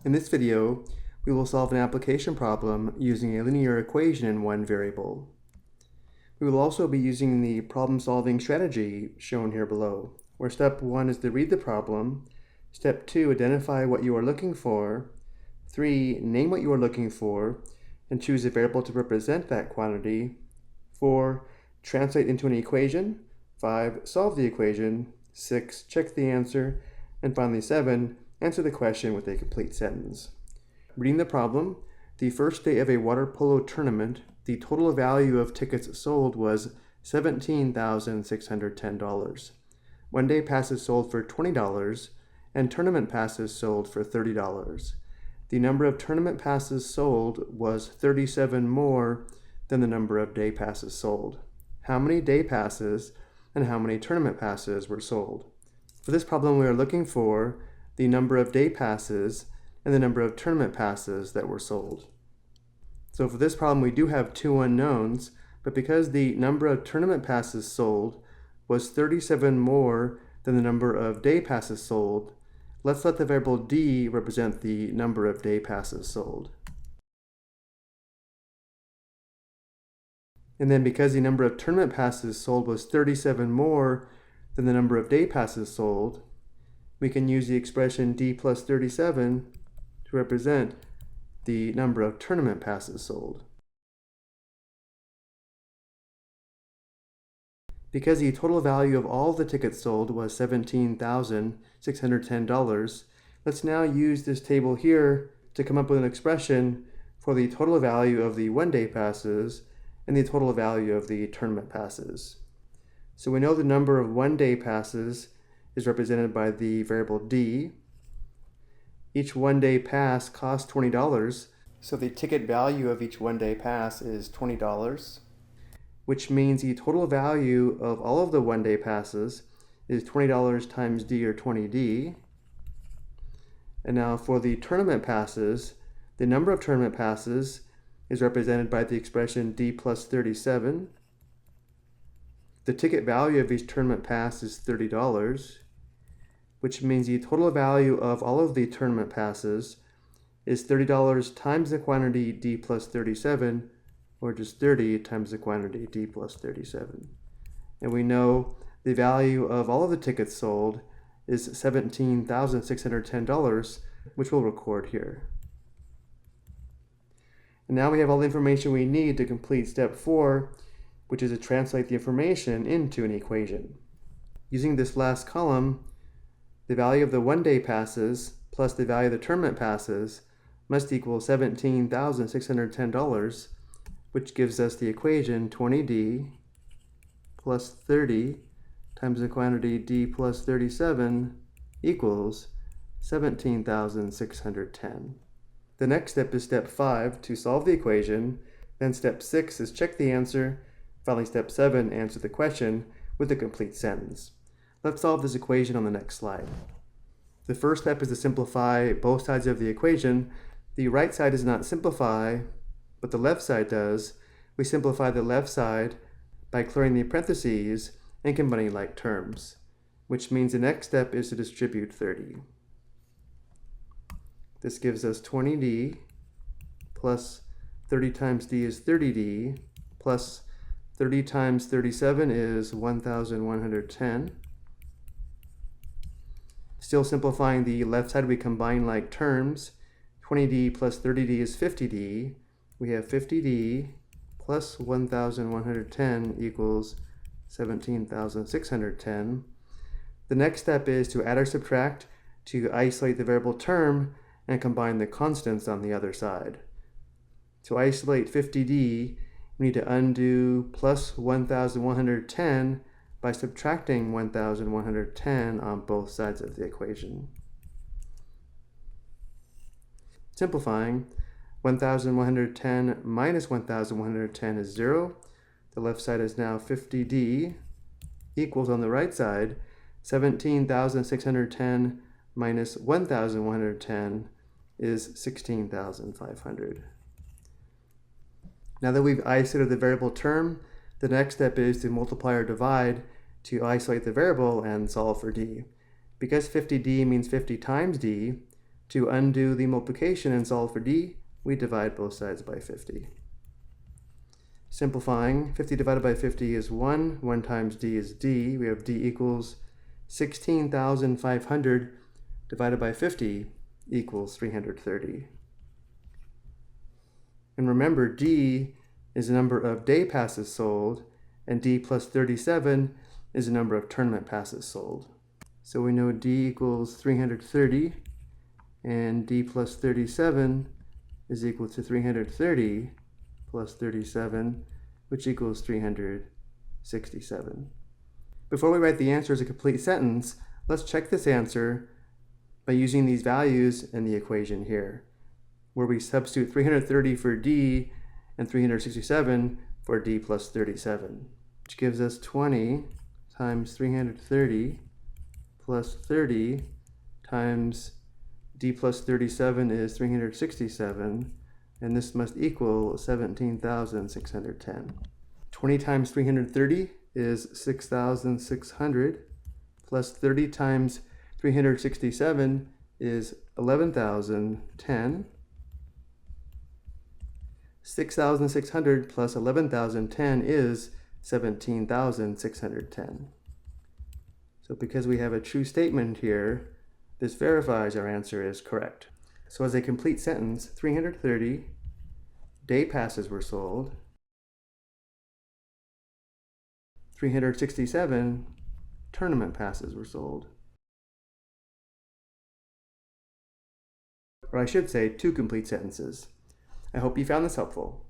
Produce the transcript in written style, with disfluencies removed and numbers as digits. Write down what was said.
In this video, we will solve an application problem using a linear equation in one variable. We will also be using the problem-solving strategy shown here below, where step 1 is to read the problem, step 2, identify what you are looking for, 3, name what you are looking for, and choose a variable to represent that quantity, 4, translate into an equation, 5, solve the equation, 6, check the answer, and finally 7, answer the question with a complete sentence. Reading the problem, the first day of a water polo tournament, the total value of tickets sold was $17,610. One-day passes sold for $20, and tournament passes sold for $30. The number of tournament passes sold was 37 more than the number of day passes sold. How many day passes and how many tournament passes were sold? For this problem, we are looking for the number of day passes and the number of tournament passes that were sold. So for this problem, we do have two unknowns, but because the number of tournament passes sold was 37 more than the number of day passes sold, let's let the variable d represent the number of day passes sold. And then because the number of tournament passes sold was 37 more than the number of day passes sold, we can use the expression d plus 37 to represent the number of tournament passes sold. Because the total value of all the tickets sold was $17,610, let's now use this table here to come up with an expression for the total value of the one-day passes and the total value of the tournament passes. So we know the number of one-day passes is represented by the variable d. Each one-day pass costs $20, so the ticket value of each one-day pass is $20, which means the total value of all of the one-day passes is $20 times d, or 20d. And now for the tournament passes, the number of tournament passes is represented by the expression d plus 37. The ticket value of each tournament pass is $30, which means the total value of all of the tournament passes is $30 times the quantity d plus 37, or just 30 times the quantity d plus 37. And we know the value of all of the tickets sold is $17,610, which we'll record here. And now we have all the information we need to complete step 4, which is to translate the information into an equation. Using this last column, the value of the one-day passes plus the value of the tournament passes must equal $17,610, which gives us the equation 20d plus 30 times the quantity d plus 37 equals 17,610. The next step is step 5, to solve the equation. Then step 6 is check the answer. Finally, step 7, answer the question with a complete sentence. Let's solve this equation on the next slide. The first step is to simplify both sides of the equation. The right side does not simplify, but the left side does. We simplify the left side by clearing the parentheses and combining like terms, which means the next step is to distribute 30. This gives us 20d plus 30 times d is 30d plus 30 times 37 is 1,110. Still simplifying the left side, we combine like terms. 20d plus 30d is 50d. We have 50d plus 1,110 equals 17,610. The next step is to add or subtract to isolate the variable term and combine the constants on the other side. To isolate 50d, we need to undo plus 1,110 by subtracting 1,110 on both sides of the equation. Simplifying, 1,110 minus 1,110 is 0. The left side is now 50d equals, on the right side, 17,610 minus 1,110 is 16,500. Now that we've isolated the variable term, the next step is to multiply or divide to isolate the variable and solve for d. Because 50d means 50 times d, To undo the multiplication and solve for d, we divide both sides by 50. Simplifying, 50 divided by 50 is 1. 1 times d is d. We have d equals 16,500 divided by 50 equals 330. And remember, d is the number of day passes sold, and d plus 37 is the number of tournament passes sold. So we know d equals 330, and d plus 37 is equal to 330 plus 37, which equals 367. Before we write the answer as a complete sentence, let's check this answer by using these values in the equation here, where we substitute 330 for d and 367 for d plus 37, which gives us 20 times 330 plus 30 times d plus 37 is 367, and this must equal 17,610. 20 times 330 is 6,600, plus 30 times 367 is 11,010. 6,600 plus 11,010 is 17,610. So because we have a true statement here, this verifies our answer is correct. So as a complete sentence, 330 day passes were sold, 367 tournament passes were sold. Or I should say, two complete sentences. I hope you found this helpful.